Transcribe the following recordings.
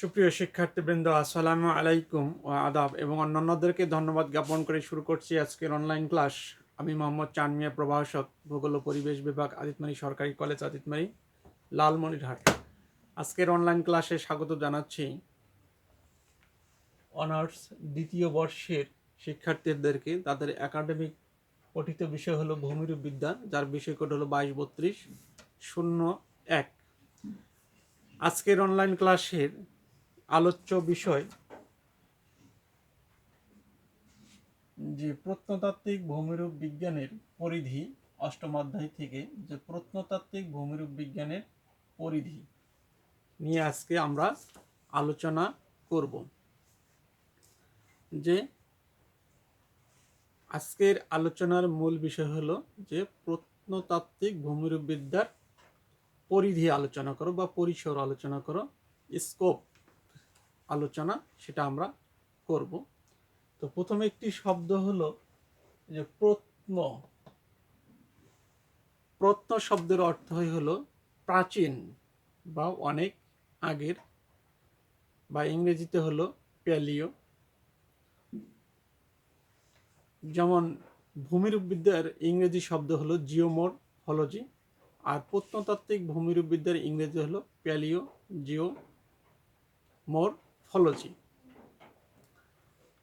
সুপ্রিয় শিক্ষার্থীবৃন্দ, আসসালামু আলাইকুম ও আদাব এবং অন্যান্যদেরকে ধন্যবাদ জ্ঞাপন করে শুরু করছি আজকের অনলাইন ক্লাস। আমি মোহাম্মদ চান মিয়া, প্রভাষক, ভূগোল ও পরিবেশ বিভাগ, আদিতমারি সরকারি কলেজ, আদিতমারি, লালমনিরহাট। আজকের অনলাইন ক্লাসে স্বাগত জানাচ্ছি অনার্স দ্বিতীয় বর্ষের শিক্ষার্থীদেরকে। তাদের একাডেমিক পঠিত বিষয় হলো ভূমিরূপ বিদ্যা, যার বিষয় কোড হলো 2232-01। আজকের অনলাইন ক্লাসের আলোচ্য বিষয় যে প্রত্নতাত্ত্বিক ভূমিরূপ বিজ্ঞানের পরিধি, অষ্টম অধ্যায় থেকে যে প্রত্নতাত্ত্বিক ভূমিরূপ বিজ্ঞানের পরিধি নিয়ে আজকে আমরা আলোচনা করব। যে আজকের আলোচনার মূল বিষয় হলো যে প্রত্নতাত্ত্বিক ভূমিরূপ বিদ্যার পরিধি আলোচনা করো বা পরিসর আলোচনা করো, স্কোপ আলোচনা, সেটা আমরা করব। তো প্রথমে একটি শব্দ হলো যে প্রত্ন। প্রত্ন শব্দের অর্থ হলো প্রাচীন বা অনেক আগের, বা ইংরেজিতে হলো প্যালিও। যেমন ভূমিরূপ বিদ্যার ইংরেজি শব্দ হলো জিওমরফোলজি, আর প্রত্নতাত্ত্বিক ভূমিরূপ বিদ্যার ইংরেজি হলো প্যালিও জিওমরফোলজি।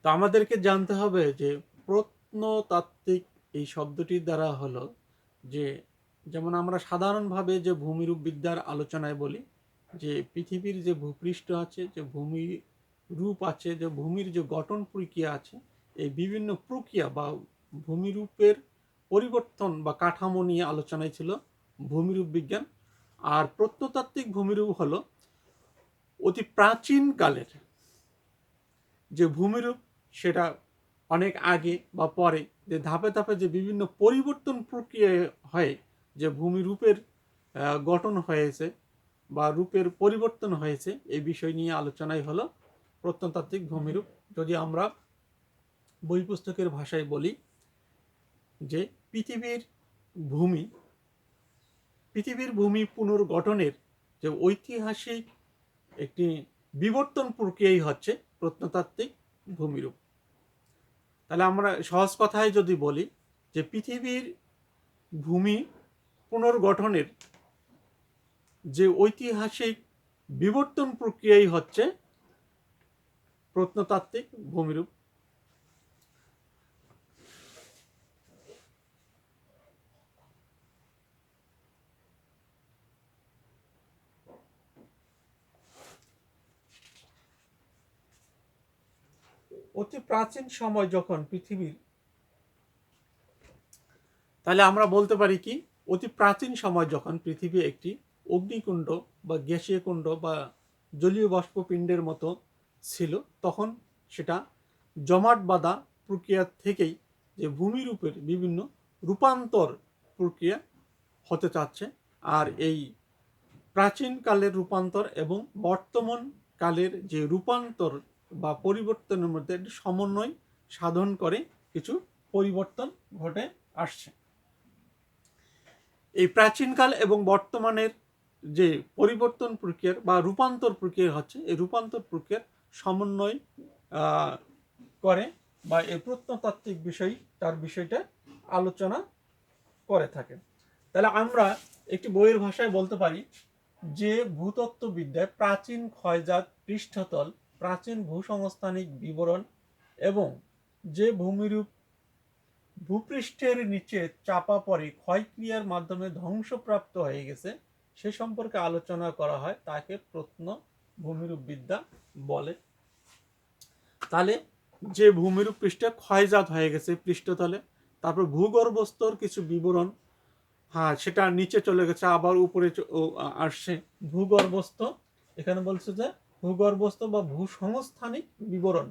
তো আমাদেরকে জানতে হবে যে প্রত্নতাত্ত্বিক এই শব্দটির দ্বারা হলো যে, যেমন আমরা সাধারণভাবে যে ভূমিরূপ বিদ্যার আলোচনায় বলি যে পৃথিবীর যে ভূপৃষ্ঠ আছে, যে ভূমি রূপ আছে, যে ভূমির যে গঠন প্রক্রিয়া আছে, এই বিভিন্ন প্রক্রিয়া বা ভূমিরূপের পরিবর্তন বা কাঠামো নিয়ে আলোচনায় ছিল ভূমিরূপ বিজ্ঞান। আর প্রত্নতাত্ত্বিক ভূমিরূপ হলো অতি প্রাচীন কালের যে ভূমিরূপ, সেটা অনেক আগে বা পরে যে ধাপে ধাপে যে বিভিন্ন পরিবর্তন প্রক্রিয়া হয়, যে ভূমিরূপের গঠন হয়েছে বা রূপের পরিবর্তন হয়েছে, এই বিষয় নিয়ে আলোচনাই হলো প্রত্নতাত্ত্বিক ভূমিরূপ। যদি আমরা বই পুস্তকের ভাষায় বলি যে পৃথিবীর ভূমি পুনর্গঠনের যে ঐতিহাসিক একটি বিবর্তন প্রক্রিয়াই হচ্ছে প্রত্নতাত্ত্বিক ভূমিরূপ। তাহলে আমরা সহজ কথায় যদি বলি যে পৃথিবীর ভূমি পুনর্গঠনের যে ঐতিহাসিক বিবর্তন প্রক্রিয়াই হচ্ছে প্রত্নতাত্ত্বিক ভূমিরূপ। অতি প্রাচীন সময় যখন পৃথিবীর, তাহলে আমরা বলতে পারি কি, অতি প্রাচীন সময় যখন পৃথিবী একটি অগ্নিকুণ্ড বা গ্যাসীয় কুণ্ড বা জলীয় বাষ্পপিণ্ডের মতো ছিল, তখন সেটা জমাট বাঁধা প্রক্রিয়া থেকেই যে ভূমিরূপের বিভিন্ন রূপান্তর প্রক্রিয়া হতে চাচ্ছে। আর এই প্রাচীন কালের রূপান্তর এবং বর্তমান কালের যে রূপান্তর বা পরিবর্তনের মধ্যে একটি সমন্বয় সাধন করে কিছু পরিবর্তন ঘটে আসছে। এই প্রাচীনকাল এবং বর্তমানের যে পরিবর্তন প্রক্রিয়ার বা রূপান্তর প্রক্রিয়া হচ্ছে, এই রূপান্তর প্রক্রিয়ার সমন্বয় করে বা এই প্রত্নতাত্ত্বিক বিষয় তার বিষয়টা আলোচনা করে থাকে। তাহলে আমরা একটি বইয়ের ভাষায় বলতে পারি যে ভূতত্ত্ববিদ্যায় প্রাচীন ক্ষয়জাত পৃষ্ঠতল, প্রাচীন ভূসংস্থানিক বিবরণ এবং যে ভূমিরূপ ভূপৃষ্ঠের নিচে চাপা পড়ে ক্ষয়ক্রিয়ার মাধ্যমে ধ্বংসপ্রাপ্ত হয়ে গেছে, সে সম্পর্কে আলোচনা করা হয়, তাকে প্রত্ন ভূমিরূপ বিদ্যা বলে। তাহলে যে ভূমিরূপ পৃষ্ঠে ক্ষয়জাত হয়ে গেছে পৃষ্ঠতলে, তারপর ভূগর্ভস্থর কিছু বিবরণ, হ্যাঁ, সেটা নিচে চলে গেছে আবার উপরে আসছে ভূগর্ভস্থ। এখানে বলছে যে ভূগর্ভস্থ বা ভূসংস্থানিক বিবরণ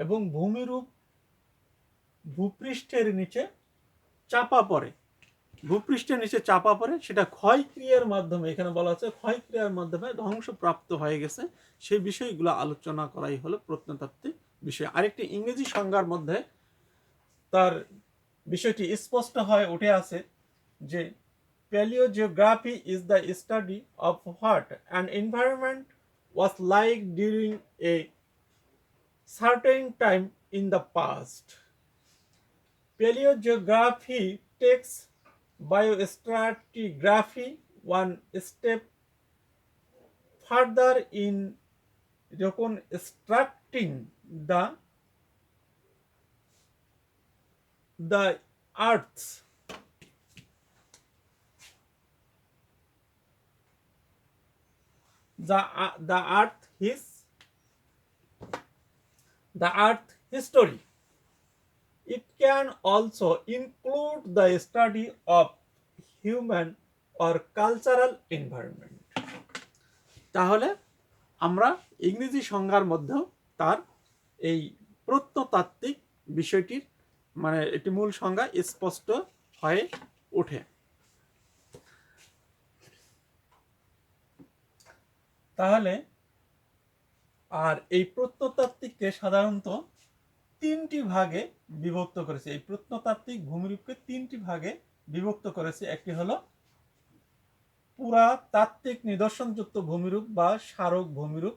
এবং ভূমিরূপ ভূপৃষ্ঠের নিচে চাপা পড়ে, ভূপৃষ্ঠের নিচে চাপা পড়ে, সেটা ক্ষয়ক্রিয়ার মাধ্যমে, এখানে বলা হচ্ছে ক্ষয়ক্রিয়ার মাধ্যমে ধ্বংসপ্রাপ্ত হয়ে গেছে, সেই বিষয়গুলো আলোচনা করাই হলো প্রত্নতাত্ত্বিক বিষয়। আরেকটি ইংরেজি সংজ্ঞার মধ্যে তার বিষয়টি স্পষ্ট হয়ে উঠে আছে যে palaeogeography is the study of what an environment was like during a certain time in the past. Paleogeography takes biostratigraphy one step further in reconstructing the Earth's the Earth history. It can also include the study of human or cultural environment. তাহলে আমরা ইংরেজি সংজ্ঞার মধ্যেও তার এই প্রত্নতাত্ত্বিক বিষয়টির মানে একটি মূল সংজ্ঞা স্পষ্ট হয়ে ওঠে। তাহলে আর এই প্রত্নতাত্ত্বিককে সাধারণত তিনটি ভাগে বিভক্ত করেছে। এই প্রত্নতাত্ত্বিক ভূমিরূপকে তিনটি ভাগে বিভক্ত করেছে। একটি হলো পুরাতাত্ত্বিক নিদর্শনযুক্ত ভূমিরূপ বা স্মারক ভূমিরূপ,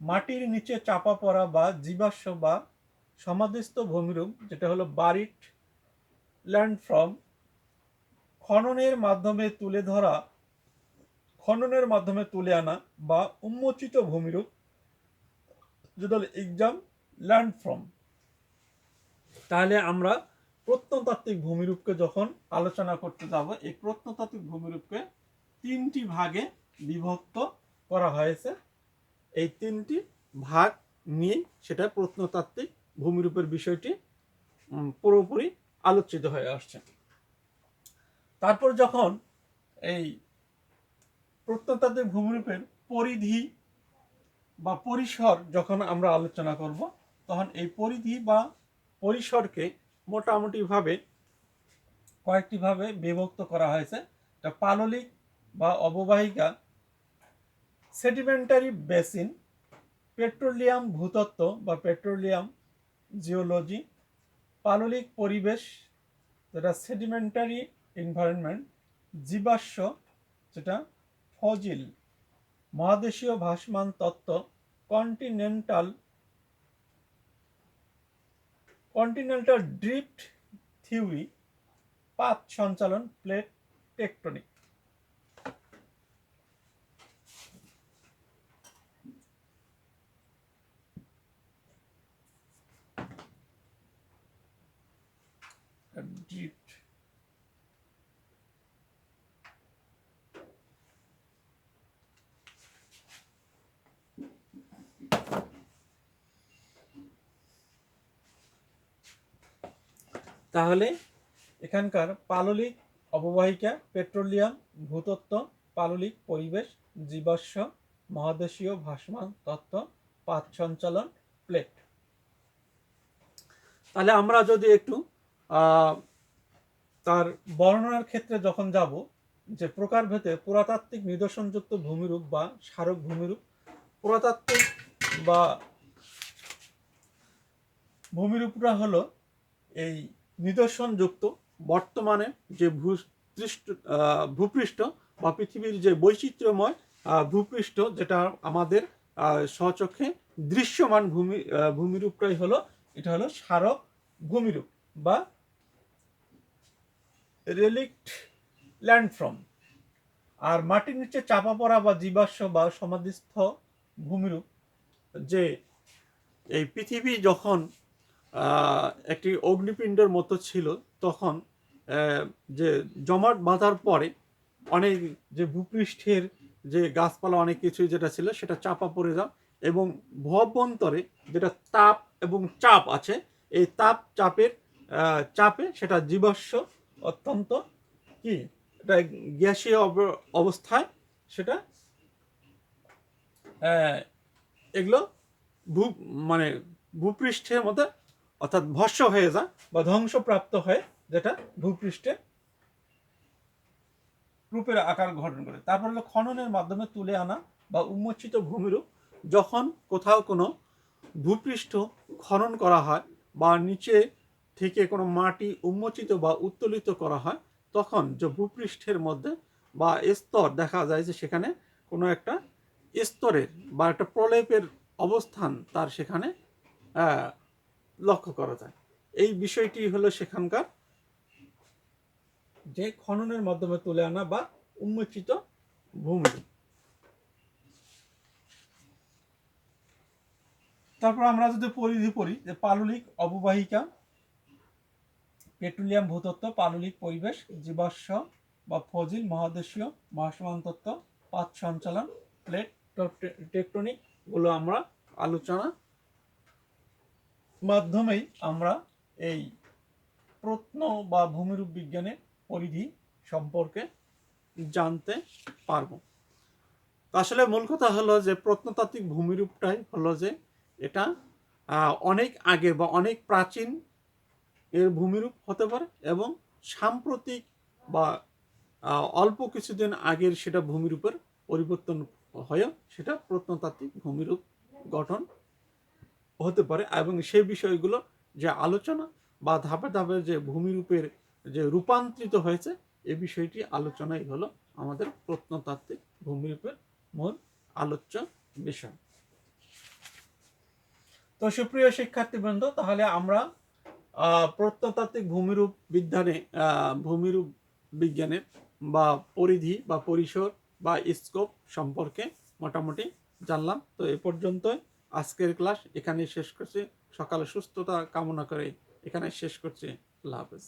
মাটির নিচে চাপা পড়া বা জীবাশ্ম বা সমাধিস্থ ভূমিরূপ যেটা হলো বারিড ল্যান্ডফর্ম, খননের মাধ্যমে তুলে আনা বা উন্মোচিত ভূমিরূপ যেটা হলো এক্সাম ল্যান্ডফর্ম। তাহলে আমরা প্রত্নতাত্ত্বিক ভূমিরূপকে যখন আলোচনা করতে যাব, এই প্রত্নতাত্ত্বিক ভূমিরূপকে তিনটি ভাগে বিভক্ত করা হয়েছে। এই তিনটি ভাগ নিয়ে সেটা প্রত্নতাত্ত্বিক ভূমিরূপের বিষয়টি পুরোপুরি আলোচিত হয়ে আসছে। তারপর যখন এই প্রত্নতাত্ত্বিক ভূমিরূপের পরিধি বা পরিসর যখন আমরা আলোচনা করব, তখন এই পরিধি বা পরিসরকে মোটামুটিভাবে কয়েকটি ভাবে বিভক্ত করা হয়েছে। পাললিক বা অববাহিকা, সেডিমেন্টারি বেসিন, পেট্রোলিয়াম ভূতত্ত্ব বা পেট্রোলিয়াম জিওলজি, পাললিক পরিবেশ যেটা সেডিমেন্টারি এনভায়রনমেন্ট, জীবাশ্ম যেটা ফসিল, মহাদেশীয় ভাসমান তত্ত্ব, কন্টিনেন্টাল ড্রিফট থিওরি, পাত সঞ্চালন, প্লেট টেকটনিক। ড্রিফট তাহলে এখানকার পাললিক অববাহিকা, পেট্রোলিয়াম ভূতত্ত্ব, পাললিক পরিবেশ, জীবাশ্ম, মহাদেশীয় ভাসমান তত্ত্ব, পাত সঞ্চালন, প্লেট। তাহলে আমরা যদি একটু তার বর্ণনার ক্ষেত্রে যখন যাব, যে প্রকারভেদে পুরাতাত্ত্বিক নিদর্শনযুক্ত ভূমিরূপ বা স্মারক ভূমিরূপ, পুরাতাত্ত্বিক বা ভূমিরূপরা হলো এই নিদর্শনযুক্ত বর্তমানে যে ভূপৃষ্ঠ বা পৃথিবীর যে বৈচিত্র্যময় ভূপৃষ্ঠ, যেটা আমাদের স্বচক্ষে দৃশ্যমান ভূমিরূপটাই হলো, এটা হলো স্মারক ভূমিরূপ বা রেলিক্ট ল্যান্ডফর্ম। আর মাটির নিচে চাপা পড়া বা জীবাশ্ম বা সমাধিস্থ ভূমিরূপ, যে এই পৃথিবী যখন একটি অগ্নিপিণ্ডের মতো ছিল, তখন যে জমাট বাঁধার পরে অনেক যে ভূপৃষ্ঠের যে গাছপালা অনেক কিছু যেটা ছিল সেটা চাপা পড়ে যাও, এবং ভবন্তরে যেটা তাপ এবং চাপ আছে, এই চাপে সেটা জীবাশ্ম অত্যন্ত কি এটা গ্যাসীয় অবস্থায় সেটা এগুলো ভূপৃষ্ঠের মধ্যে অর্থাৎ ভস্ম হয়ে যায় বা ধ্বংসপ্রাপ্ত হয়ে যেটা ভূপৃষ্ঠে রূপের আকার গঠন করে। তারপর হলো খননের মাধ্যমে তুলে আনা বা উন্মোচিত ভূমিরূপ। যখন কোথাও কোনো ভূপৃষ্ঠ খনন করা হয় বা নিচে থেকে কোনো মাটি উন্মোচিত বা উত্তোলিত করা হয়, তখন যে ভূপৃষ্ঠের মধ্যে বা স্তর দেখা যায় যে সেখানে কোনো একটা স্তরের বা একটা প্রলেপের অবস্থান তার সেখানে লক্ষ্য করা যায়। এই বিষয়টি হলো সেখানকার যে খননের মাধ্যমে তুলে আনা বা উন্মোচিত ভূমি। তারপর আমরা যদি পরিধি পড়ি, যে পাললিক অববাহিকা, পেট্রোলিয়াম ভূতত্ত্ব, পাললিক পরিবেশ, জীবাশ্ম বা ফজিল, মহাদেশীয় ভাসমান তত্ত্ব, পাত সঞ্চালন, প্লেট টেকটনিক গুলো আমরা আলোচনা মাধ্যমেই আমরা এই প্রত্ন বা ভূমিরূপ বিজ্ঞানের পরিধি সম্পর্কে জানতে পারবো। আসলে মূল কথা হলো যে প্রত্নতাত্ত্বিক ভূমিরূপটাই হলো যে এটা অনেক আগে বা অনেক প্রাচীন এর ভূমিরূপ হতে পারে, এবং সাম্প্রতিক বা অল্প কিছুদিন আগের সেটা ভূমিরূপের পরিবর্তন হয়ে সেটা প্রত্নতাত্ত্বিক ভূমিরূপ গঠন হতে পারে। এবং সেই বিষয়গুলো যে আলোচনা বা ধাপে ধাপে যে ভূমিরূপের যে রূপান্তরিত হয়েছে, এই বিষয়টি আলোচনাই হলো আমাদের প্রত্নতাত্ত্বিক ভূমিরূপের মূল আলোচ্য বিষয়। তো সুপ্রিয় শিক্ষার্থীবৃন্দ, তাহলে আমরা প্রত্নতাত্ত্বিক ভূমিরূপ বিজ্ঞানে ভূমিরূপ বিজ্ঞানের বা পরিধি বা পরিসর বা স্কোপ সম্পর্কে মোটামুটি জানলাম। তো এ পর্যন্তই আজকের ক্লাস এখানে শেষ করছি। সকালে সুস্থতা কামনা করে এখানে শেষ করছি। আল্লাহ হাফেজ।